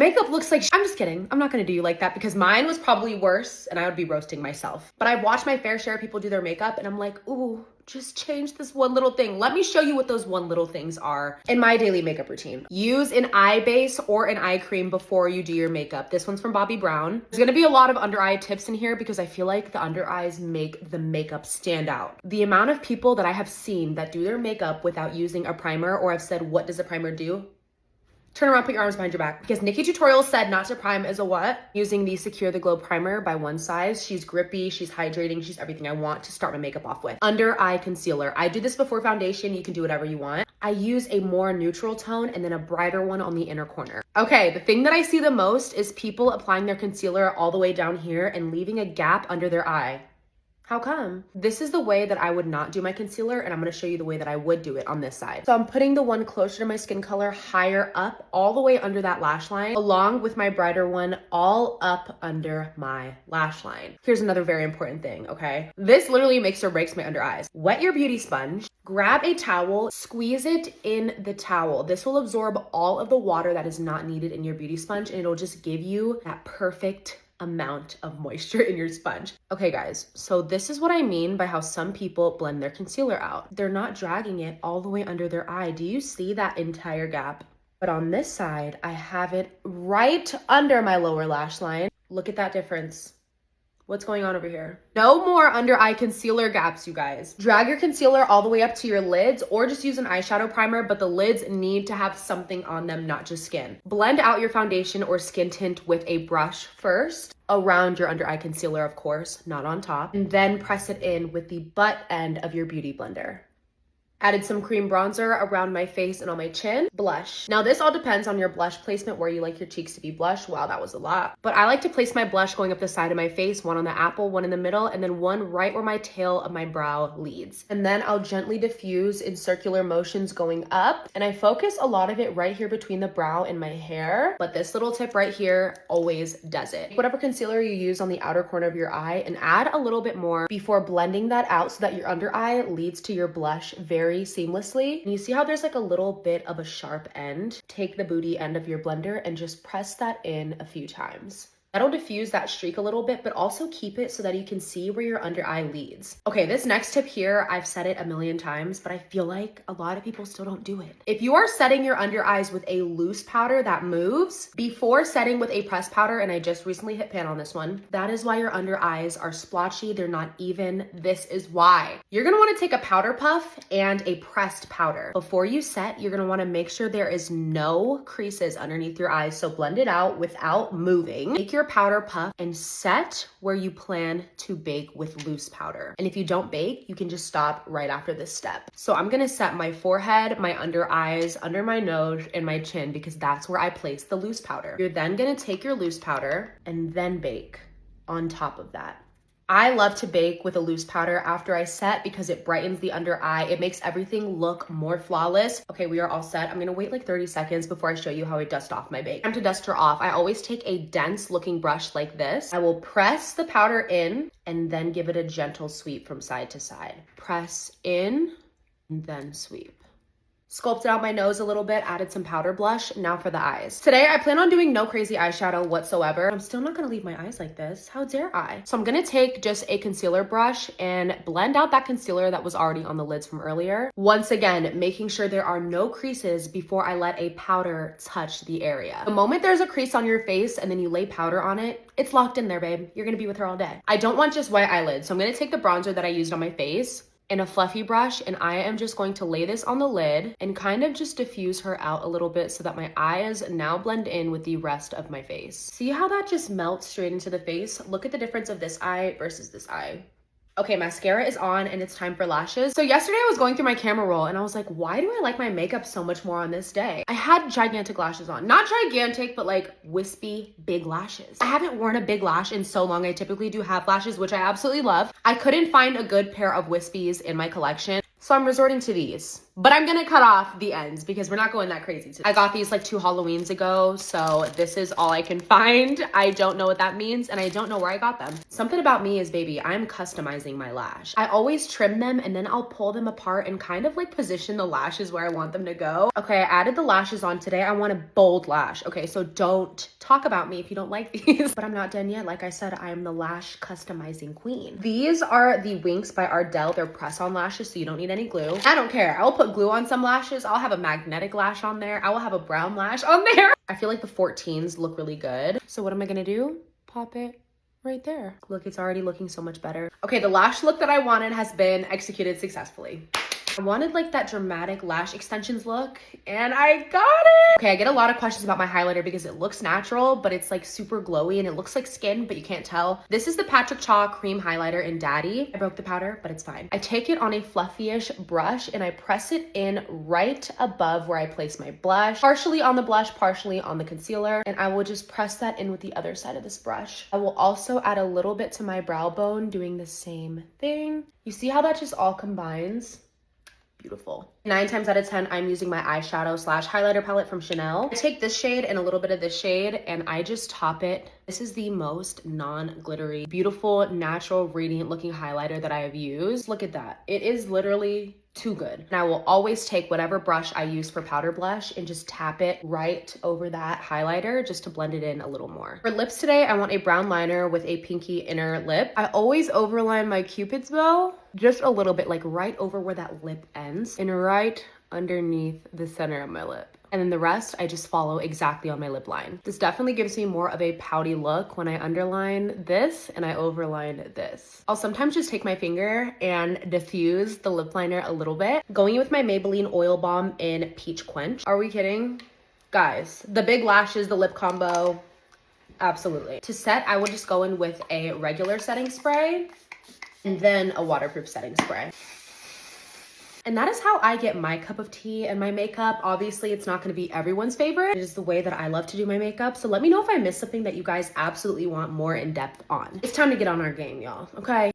makeup looks like I'm just kidding. I'm not gonna do you like that because mine was probably worse and I would be roasting myself. But I've watched my fair share of people do their makeup and I'm like, ooh, just change this one little thing. Let me show you what those one little things are in my daily makeup routine. Use an eye base or an eye cream before you do your makeup. This one's from Bobbi Brown. There's gonna be a lot of under eye tips in here because I feel like the under eyes make the makeup stand out. The amount of people that I have seen that do their makeup without using a primer, or I've said, what does a primer do? Turn around, put your arms behind your back. Because Nikkie Tutorials said not to prime is a what? Using the Secure the Glow Primer by One Size. She's grippy, she's hydrating, she's everything I want to start my makeup off with. Under eye concealer. I do this before foundation. You can do whatever you want. I use a more neutral tone and then a brighter one on the inner corner. Okay, the thing that I see the most is people applying their concealer all the way down here and leaving a gap under their eye. How come? This is the way that I would not do my concealer, and I'm gonna show you the way that I would do it on this side. So I'm putting the one closer to my skin color higher up, all the way under that lash line, along with my brighter one all up under my lash line. Here's another very important thing, okay? This literally makes or breaks my under eyes. Wet your beauty sponge, grab a towel, squeeze it in the towel. This will absorb all of the water that is not needed in your beauty sponge, and it'll just give you that perfect amount of moisture in your sponge. Okay guys, so this is what I mean by how some people blend their concealer out. They're not dragging it all the way under their eye. Do you see that entire gap? But on this side, I have it right under my lower lash line. Look at that difference. What's going on over here? No more under eye concealer gaps, you guys. Drag your concealer all the way up to your lids or just use an eyeshadow primer, but the lids need to have something on them, not just skin. Blend out your foundation or skin tint with a brush first, around your under eye concealer, of course, not on top, and then press it in with the butt end of your beauty blender. Added some cream bronzer around my face and on my chin. Blush. Now this all depends on your blush placement, where you like your cheeks to be blush. Wow, that was a lot. But I like to place my blush going up the side of my face, one on the apple, one in the middle, and then one right where my tail of my brow leads. And then I'll gently diffuse in circular motions going up. And I focus a lot of it right here between the brow and my hair. But this little tip right here always does it. Whatever concealer you use on the outer corner of your eye and add a little bit more before blending that out so that your under eye leads to your blush very seamlessly. And you see how there's like a little bit of a sharp end? Take the booty end of your blender and just press that in a few times. That'll diffuse that streak a little bit, but also keep it so that you can see where your under eye leads. Okay, this next tip here, I've said it a million times, but I feel like a lot of people still don't do it. If you are setting your under eyes with a loose powder that moves, before setting with a pressed powder, and I just recently hit pan on this one, that is why your under eyes are splotchy, they're not even. This is why. You're gonna wanna take a powder puff and a pressed powder. Before you set, you're gonna wanna make sure there is no creases underneath your eyes, so blend it out without moving. Make your powder puff and set where you plan to bake with loose powder. And if you don't bake, you can just stop right after this step. So I'm gonna set my forehead, my under eyes, under my nose, and my chin because that's where I place the loose powder. You're then gonna take your loose powder and then bake on top of that. I love to bake with a loose powder after I set because it brightens the under eye. It makes everything look more flawless. Okay, we are all set. I'm gonna wait like 30 seconds before I show you how I dust off my bake. Time to dust her off. I always take a dense looking brush like this. I will press the powder in and then give it a gentle sweep from side to side. Press in and then sweep. Sculpted out my nose a little bit, added some powder blush. Now for the eyes. Today, I plan on doing no crazy eyeshadow whatsoever. I'm still not gonna leave my eyes like this. How dare I? So I'm gonna take just a concealer brush and blend out that concealer that was already on the lids from earlier. Once again, making sure there are no creases before I let a powder touch the area. The moment there's a crease on your face and then you lay powder on it, it's locked in there, babe. You're gonna be with her all day. I don't want just white eyelids, so I'm gonna take the bronzer that I used on my face in a fluffy brush, and I am just going to lay this on the lid and kind of just diffuse her out a little bit so that my eyes now blend in with the rest of my face. See how that just melts straight into the face? Look at the difference of this eye versus this eye. Okay, mascara is on and it's time for lashes. So yesterday I was going through my camera roll and I was like, why do I like my makeup so much more on this day? I had gigantic lashes on. Not gigantic, but like wispy, big lashes. I haven't worn a big lash in so long. I typically do half lashes, which I absolutely love. I couldn't find a good pair of wispies in my collection, so I'm resorting to these. but I'm gonna cut off the ends because we're not going that crazy today. I got these like 2 Halloweens ago, so this is all I can find. I don't know what that means, and I don't know where I got them. Something about me is, baby, I'm customizing my lash. I always trim them and then I'll pull them apart and kind of like position the lashes where I want them to go. Okay, I added the lashes on today. I want a bold lash. Okay, so don't talk about me if you don't like these. But I'm not done yet. Like I said, I am the lash customizing queen. These are the Winks by Ardell. They're press-on lashes, so you don't need any glue. I don't care. I will put glue on some lashes. I'll have a magnetic lash on there. I will have a brown lash on there. I feel like the 14s look really good. So what am I gonna do? Pop it right there. Look, it's already looking so much better. Okay, the lash look that I wanted has been executed successfully. I wanted like that dramatic lash extensions look, and I got it. Okay, I get a lot of questions about my highlighter because it looks natural, but it's like super glowy and it looks like skin, but you can't tell. This is the Patrick Cha cream highlighter in Daddy. I broke the powder, but it's fine. I take it on a fluffy-ish brush and I press it in right above where I place my blush, partially on the blush, partially on the concealer, and I will just press that in with the other side of this brush. I will also add a little bit to my brow bone, doing the same thing. You see how that just all combines? Beautiful. 9 times out of 10, I'm using my eyeshadow slash highlighter palette from Chanel. I take this shade and a little bit of this shade and I just top it. This is the most non-glittery, beautiful, natural, radiant looking highlighter that I have used. Look at that. It is literally too good. And I will always take whatever brush I use for powder blush and just tap it right over that highlighter just to blend it in a little more. For lips today, I want a brown liner with a pinky inner lip. I always overline my Cupid's bow just a little bit, like right over where that lip ends and right underneath the center of my lip. And then the rest, I just follow exactly on my lip line. This definitely gives me more of a pouty look when I underline this and I overline this. I'll sometimes just take my finger and diffuse the lip liner a little bit. Going in with my Maybelline Oil Balm in Peach Quench. Are we kidding? Guys, the big lashes, the lip combo, absolutely. To set, I will just go in with a regular setting spray and then a waterproof setting spray. And that is how I get my cup of tea and my makeup. Obviously, it's not going to be everyone's favorite. It is the way that I love to do my makeup. So let me know if I missed something that you guys absolutely want more in depth on. It's time to get on our game, y'all. Okay.